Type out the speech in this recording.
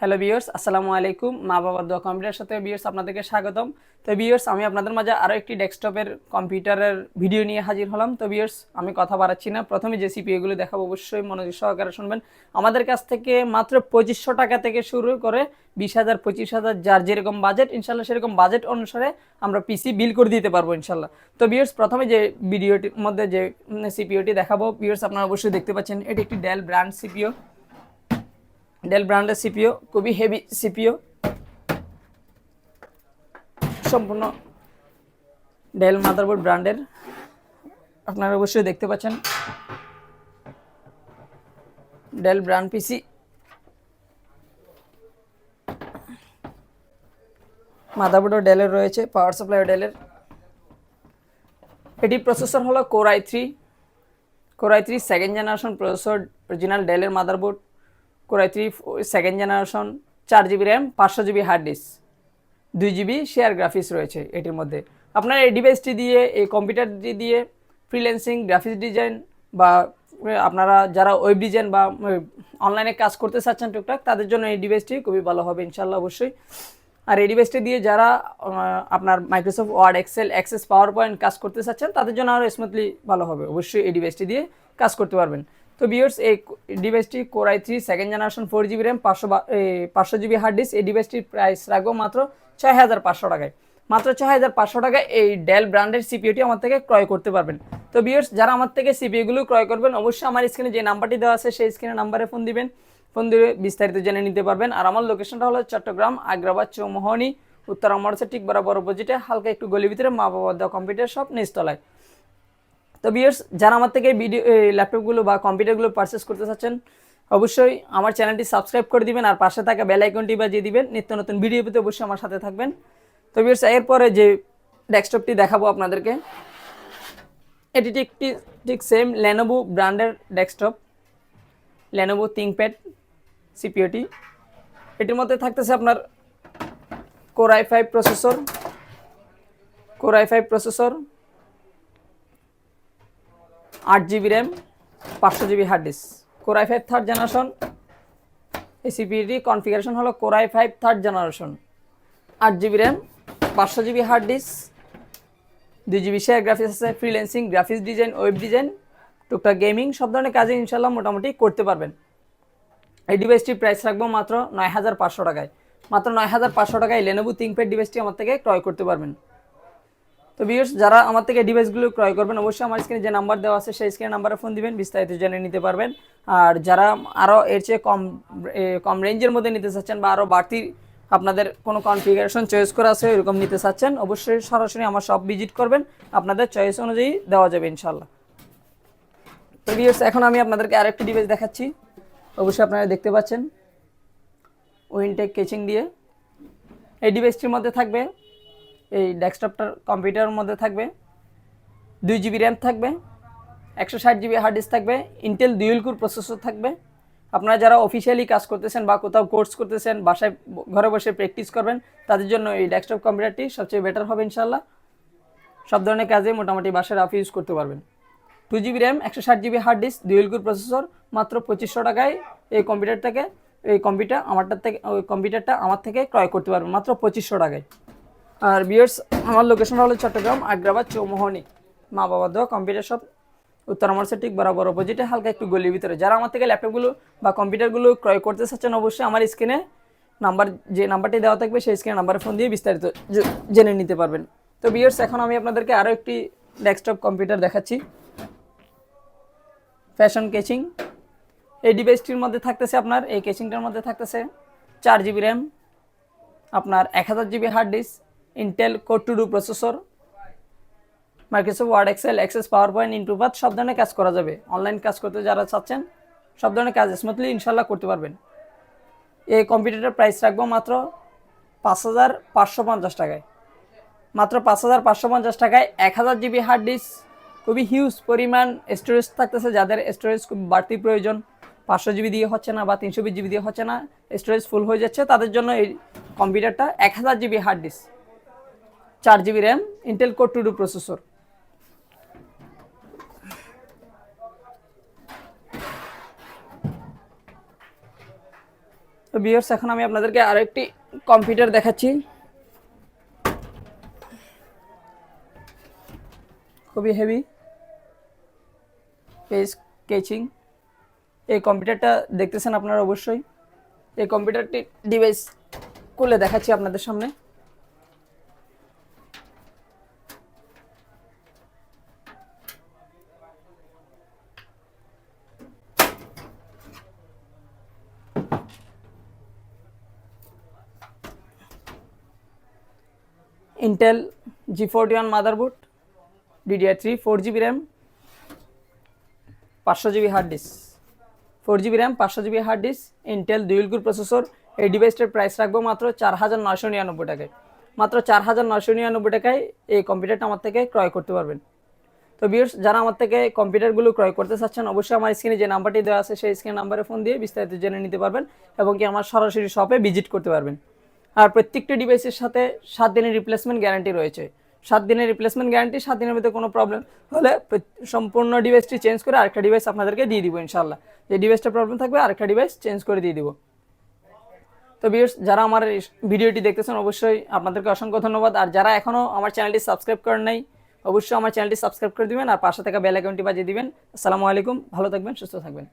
Hello viewers, আসসালামু আলাইকুম। মা বাবার দোয়া কম্পিউটারের সাথে ভিউয়ার্স আপনাদেরকে স্বাগতম। তো ভিউয়ার্স, আমি আপনাদের মাঝে আরও একটি ডেস্কটপের কম্পিউটারের ভিডিও নিয়ে হাজির হলাম। তো ভিউয়ার্স, আমি কথা বাড়াচ্ছি না, প্রথমে যে সিপিইউগুলো দেখাবো অবশ্যই মনোযোগ সহকারে শুনবেন। আমাদের কাছ থেকে মাত্র 2500 টাকা থেকে শুরু করে 20,000 25,000 যার যেরকম বাজেট, ইনশাল্লাহ সেরকম বাজেট অনুসারে আমরা পিসি বিল করে দিতে পারবো ইনশাল্লাহ। তো ভিউয়ার্স, প্রথমে যে ভিডিওটির মধ্যে যে সিপিইউটি দেখাবো ভিউয়ার্স, আপনারা অবশ্যই দেখতে পাচ্ছেন এটি একটি ডেল ব্র্যান্ড সিপিইউ। ডেল ব্র্যান্ডের সিপিইউ, খুবই হেভি সিপিইউ, সম্পূর্ণ ডেল মাদারবোর্ড ব্র্যান্ডের। আপনারা অবশ্যই দেখতে পাচ্ছেন ডেল ব্র্যান্ড পিসি। মাদারবোর্ডও ডেলের রয়েছে, পাওয়ার সাপ্লাইও ডেলের। এটি প্রসেসর হলো core i3 second generation processor, original ডেলের motherboard. Core i3 second generation, 4 GB RAM, 500 GB hard disk, 2 GB share graphics রয়েছে এটির মধ্যে। আপনারা এই ডিভাইসটি দিয়ে, এই কম্পিউটারটি দিয়ে ফ্রিল্যান্সিং, গ্রাফিক্স ডিজাইন বা আপনারা যারা ওয়েব ডিজাইন বা অনলাইনে কাজ করতে চাচ্ছেন টুকটাক, তাদের জন্য এই ডিভাইসটি খুবই ভালো হবে ইনশাল্লাহ অবশ্যই। আর এই ডিভাইসটি দিয়ে যারা আপনার Microsoft Word, Excel, Access, PowerPoint কাজ করতে চাচ্ছেন, তাদের জন্য আরও স্মুথলি ভালো হবে, অবশ্যই এই ডিভাইসটি দিয়ে কাজ করতে পারবেন। তো ভিউয়ার্স, এই ডিভাইসটি core i3 second generation, 4 GB RAM, 500 GB hard disk. এই ডিভাইসটির প্রাইস রাখবো মাত্র 6,500 টাকায়। মাত্র 6,500 টাকায় এই ডেল ব্র্যান্ডের সিপিইউটি আমার থেকে ক্রয় করতে পারবেন। তো ভিউয়ার্স, যারা আমার থেকে সিপিইউগুলো ক্রয় করবেন, অবশ্যই আমার স্ক্রিনে যে নাম্বারটি দেওয়া আছে সেই স্ক্রিনে নাম্বারে ফোন দিবেন। ফোন দিয়ে বিস্তারিত জেনে নিতে পারবেন। আর আমার লোকেশনটা হলো চট্টগ্রাম আগ্রাবাদ চৌমোহনী, উত্তর মোড়ের ঠিক বরাবর অপোজিটে, হালকা একটু গলির ভিতরে, মা বাবার দেওয়া কম্পিউটার শপ, নিচতলায়। তো ভিউয়ার্স, যারা আমার থেকে ভিডিও ল্যাপটপগুলো বা কম্পিউটারগুলো পারচেস করতে চাচ্ছেন, অবশ্যই আমার চ্যানেলটি সাবস্ক্রাইব করে দিবেন আর পাশে থাকা বেল আইকনটি বাজিয়ে দিবেন। নিত্য নতুন ভিডিও পেতে অবশ্যই আমার সাথে থাকবেন। তো ভিউয়ার্স, এরপরে যে ডেস্কটপটি দেখাবো আপনাদেরকে, এটি ঠিক সেম লেনোভো ব্র্যান্ডের ডেস্কটপ, লেনোভো থিংকপ্যাড সিপিইউটি। এটির মধ্যে থাকতেছে আপনার core i5 processor, 8 GB RAM, 500 GB hard disk. Core i5 third generation. এই সিপিইউটি কনফিগারেশন হলো core i5 third generation, 8 GB RAM, 500 GB hard disk, 2 GB share graphics আছে। Freelancing, graphics design, web design, টুকটাক গেমিং, সব ধরনের কাজে ইনশাল্লাহ মোটামুটি করতে পারবেন। এই ডিভাইসটির প্রাইস রাখবো মাত্র 9,500 টাকায়। মাত্র 9,500 টাকায় লেনোভো থিংকপ্যাড ডিভাইসটি আমার থেকে ক্রয় করতে পারবেন। তো ভিউয়ার্স, যারা আমার থেকে ডিভাইসগুলো ক্রয় করবেন, অবশ্যই আমার স্ক্রিনে যে নাম্বার দেওয়া আছে সেই স্ক্রিনে নাম্বারে ফোন দিবেন, বিস্তারিত জেনে নিতে পারবেন। আর যারা আরও এর চেয়ে কম রেঞ্জের মধ্যে নিতে চাচ্ছেন বা আরও বাড়তি আপনাদের কোনো কনফিগারেশন চয়েস করা আছে এরকম নিতে চাচ্ছেন, অবশ্যই সরাসরি আমার শপ ভিজিট করবেন, আপনাদের চয়েস অনুযায়ী দেওয়া যাবে ইনশাল্লাহ। তো ভিউয়ার্স, এখন আমি আপনাদেরকে আরেকটি ডিভাইস দেখাচ্ছি, অবশ্যই আপনারা দেখতে পাচ্ছেন উইনটেক কেচিং দিয়ে। এই ডিভাইসটির মধ্যে থাকবে, এই ডেস্কটপটার কম্পিউটারের মধ্যে থাকবে 2 জিবি র্যাম থাকবে, 160 জিবি হার্ড ডিস্ক থাকবে, ইন্টেল ডুয়েল কোর প্রসেসর থাকবে। আপনারা যারা অফিসিয়ালি কাজ করতেছেন বা কোথাও কোর্স করতেছেন, বাসায় ঘরে বসে প্র্যাকটিস করবেন, তাদের জন্য এই ডেস্কটপ কম্পিউটারটি সবচেয়ে বেটার হবে ইনশাল্লাহ। সব ধরনের কাজে মোটামুটি বাসায় রাফ ইউজ করতে পারবেন। 2 GB RAM, 160 GB hard disk, dual core processor, মাত্র 2500 টাকায় এই কম্পিউটারটা আমার থেকে ক্রয় করতে পারবেন মাত্র 2500 টাকায়। আর ভিউয়ার্স, আমার লোকেশন হলো চট্টগ্রাম আগ্রাবাদ চৌমোহনী, মা বাবা দেওয়া কম্পিউটার শপ, উত্তর মোড়ের ঠিক বরাবর অপোজিটে, হালকা একটু গলির ভিতরে। যারা আমার থেকে ল্যাপটপগুলো বা কম্পিউটারগুলো ক্রয় করতে চাচ্ছেন, অবশ্যই আমার স্ক্রিনে যে নাম্বারটি দেওয়া থাকবে সেই স্ক্রিনে নাম্বারে ফোন দিয়ে বিস্তারিত জেনে নিতে পারবেন। তো ভিউয়ার্স, এখন আমি আপনাদেরকে আরও একটি ডেস্কটপ কম্পিউটার দেখাচ্ছি, ফ্যাশন কেচিং। এই ডিভাইসটির মধ্যে থাকতেছে আপনার, এই কেচিংটার মধ্যে থাকতেছে 4 জিবি র্যাম, আপনার 1000 GB hard disk, Intel core 2 processor, Microsoft Word, Excel, Access, PowerPoint, ইন্ট্রোপাথ, সব ধরনের কাজ করা যাবে। অনলাইন কাজ করতে যারা চাচ্ছেন, সব ধরনের কাজ স্মুথলি ইনশাল্লাহ করতে পারবেন। এই কম্পিউটারের প্রাইস রাখবো মাত্র 5,550 টাকায়। মাত্র 5,550 টাকায় 1000 জিবি হার্ড ডিস্ক, খুবই হিউজ পরিমাণ স্টোরেজ থাকতেছে। যাদের স্টোরেজ খুব বাড়তি প্রয়োজন, 500 জিবি দিয়ে হচ্ছে না বা 320 জিবি দিয়ে হচ্ছে না, স্টোরেজ ফুল হয়ে যাচ্ছে, তাদের জন্য এই কম্পিউটারটা 1000 GB hard disk, 4 GB RAM, Intel core 2 processor. তো ভিউয়ার্স এখন আমি আপনাদেরকে আরেকটি কম্পিউটার দেখাচ্ছি, খুবই হেভি পেজ কেচিং। এই কম্পিউটারটা দেখতেছেন আপনারা অবশ্যই। এই কম্পিউটারটি ডিভাইস খুলে দেখাচ্ছি আপনাদের সামনে। Intel G41 motherboard, DDR3, 4GB RAM, 500GB hard disk, 4GB RAM, 500GB hard disk, Intel dual core processor. এই ডিভাইসটার প্রাইস রাখবো মাত্র 4,999 টাকায়। মাত্র 4,999 টাকায় এই কম্পিউটারটা আমার থেকে ক্রয় করতে পারবেন। তো ভিউয়ার্স, যারা আমার থেকে কম্পিউটারগুলো ক্রয় করতে চাচ্ছেন অবশ্যই আমার স্ক্রিনে যে নাম্বারটি দেওয়া আছে সেই স্ক্রিন নাম্বারে ফোন দিয়ে বিস্তারিত জেনে নিতে পারবেন এবং কি আমার সরাসরি শপে ভিজিট করতে পারবেন। আর প্রত্যেকটি ডিভাইসের সাথে 7 দিনের রিপ্লেসমেন্ট গ্যারান্টি রয়েছে। 7 দিনের রিপ্লেসমেন্ট গ্যারান্টি, 7 দিনের মধ্যে কোনো প্রবলেম হলে সম্পূর্ণ ডিভাইসটি চেঞ্জ করে আরেকটা ডিভাইস আপনাদেরকে দিয়ে দিব ইনশাআল্লাহ। যে ডিভাইসটা প্রবলেম থাকবে আরেকটা ডিভাইস চেঞ্জ করে দিয়ে দিব। তো ভিউয়ার্স, যারা আমার এই ভিডিওটি দেখতেছেন অবশ্যই আপনাদেরকে অসংখ্য ধন্যবাদ। আর যারা এখনও আমার চ্যানেলটি সাবস্ক্রাইব করেন নাই অবশ্যই আমার চ্যানেলটি সাবস্ক্রাইব করে দিবেন আর পাশে থাকা বেল আইকনটি বাজিয়ে দিবেন। আসসালামু আলাইকুম, ভালো থাকবেন, সুস্থ থাকবেন।